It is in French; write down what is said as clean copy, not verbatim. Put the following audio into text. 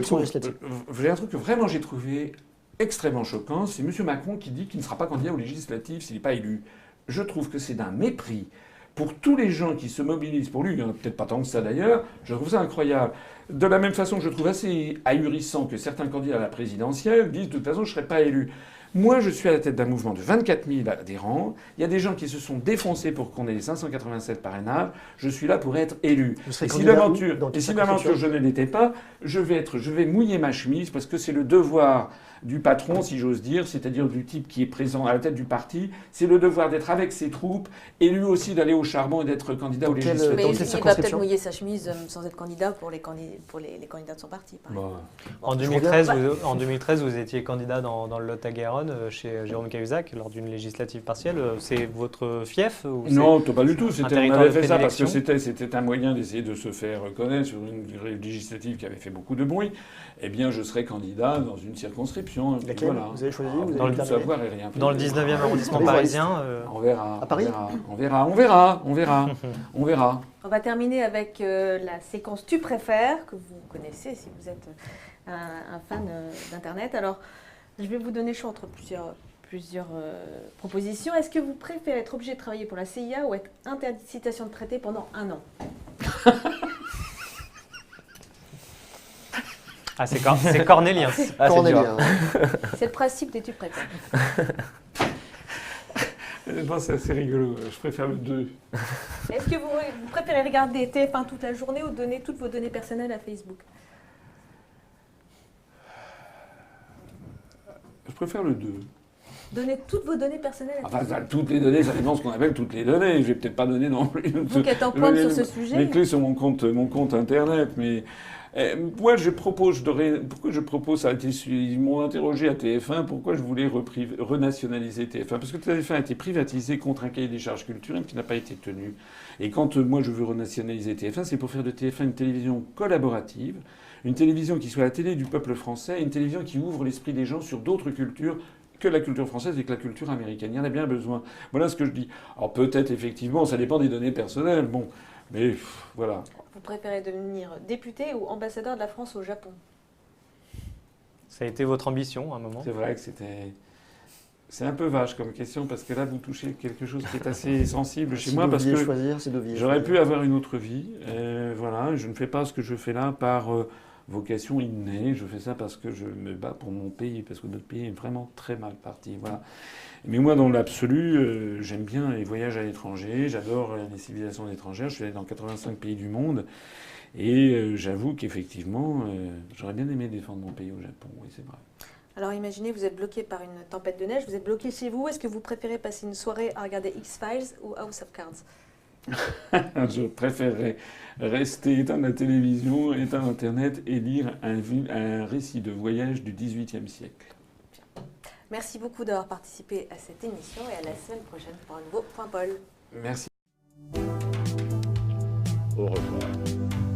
J'ai un truc que vraiment j'ai trouvé extrêmement choquant, c'est M. Macron qui dit qu'il ne sera pas candidat aux législatives s'il n'est pas élu. Je trouve que c'est d'un mépris pour tous les gens qui se mobilisent pour lui, il n'y en a peut-être pas tant que ça d'ailleurs, je trouve ça incroyable. De la même façon que je trouve assez ahurissant que certains candidats à la présidentielle disent de toute façon je ne serai pas élu. Moi, je suis à la tête d'un mouvement de 24 000 adhérents. Il y a des gens qui se sont défoncés pour qu'on ait les 587 parrainages. Je suis là pour être élu. Et si d'aventure je ne l'étais pas, je vais mouiller ma chemise parce que c'est le devoir du patron, si j'ose dire, c'est-à-dire du type qui est présent à la tête du parti. C'est le devoir d'être avec ses troupes et lui aussi d'aller au charbon et d'être candidat aux législatives. Mais il va peut-être mouiller sa chemise sans être candidat pour les candidats de son parti. Bon. En 2013, vous étiez candidat dans le Lot-et-Garonne chez Jérôme Cahuzac lors d'une législative partielle. C'est votre fief ou Non, pas du tout. On avait fait ça parce que c'était un moyen d'essayer de se faire reconnaître sur une législative qui avait fait beaucoup de bruit. Eh bien, je serai candidat dans une circonscription. Laquelle vous avez choisi dans le savoir et rien. Dans le 19e arrondissement parisien. On verra. À Paris on verra. On va terminer avec la séquence Tu préfères, que vous connaissez si vous êtes un fan d'Internet. Alors, je vais vous donner le choix entre plusieurs propositions. Est-ce que vous préférez être obligé de travailler pour la CIA ou être interdit de citation de traité pendant 1 an? Ah, c'est cornélien. Cornélien. C'est le principe des Tu préfères. Non, c'est assez rigolo. Je préfère le 2. Est-ce que vous préférez regarder TF1 toute la journée ou donner toutes vos données personnelles à Facebook? Je préfère le 2. Donner toutes vos données personnelles à Facebook? Enfin, toutes les données, ça dépend de ce qu'on appelle toutes les données. Je vais peut-être pas donner non plus. Vous qui êtes en pointe sur ce sujet. Les clés sur mon compte Internet, mais... moi, pourquoi je propose ça? Ils m'ont interrogé à TF1 pourquoi je voulais renationaliser TF1. Parce que TF1 a été privatisé contre un cahier des charges culturelles qui n'a pas été tenu. Et quand moi je veux renationaliser TF1, c'est pour faire de TF1 une télévision collaborative, une télévision qui soit la télé du peuple français, une télévision qui ouvre l'esprit des gens sur d'autres cultures que la culture française et que la culture américaine. Il y en a bien besoin. Voilà ce que je dis. Alors peut-être, effectivement, ça dépend des données personnelles. Bon, mais voilà. Vous préférez devenir député ou ambassadeur de la France au Japon? Ça a été votre ambition à un moment? C'est vrai que c'est un peu vache comme question parce que là, vous touchez quelque chose qui est assez sensible chez moi parce que j'aurais pu avoir une autre vie. Voilà, je ne fais pas ce que je fais là par vocation innée. Je fais ça parce que je me bats pour mon pays, parce que notre pays est vraiment très mal parti. Voilà. Mais moi, dans l'absolu, j'aime bien les voyages à l'étranger, j'adore les civilisations étrangères, je suis allé dans 85 pays du monde, et j'avoue qu'effectivement, j'aurais bien aimé défendre mon pays au Japon, oui, c'est vrai. Alors imaginez, vous êtes bloqué par une tempête de neige, vous êtes bloqué chez vous, est-ce que vous préférez passer une soirée à regarder X-Files ou House of Cards? Je préférerais rester, éteindre la télévision, éteindre Internet et lire un récit de voyage du XVIIIe siècle. Merci beaucoup d'avoir participé à cette émission et à la semaine prochaine pour un nouveau Point Paul. Merci. Au revoir.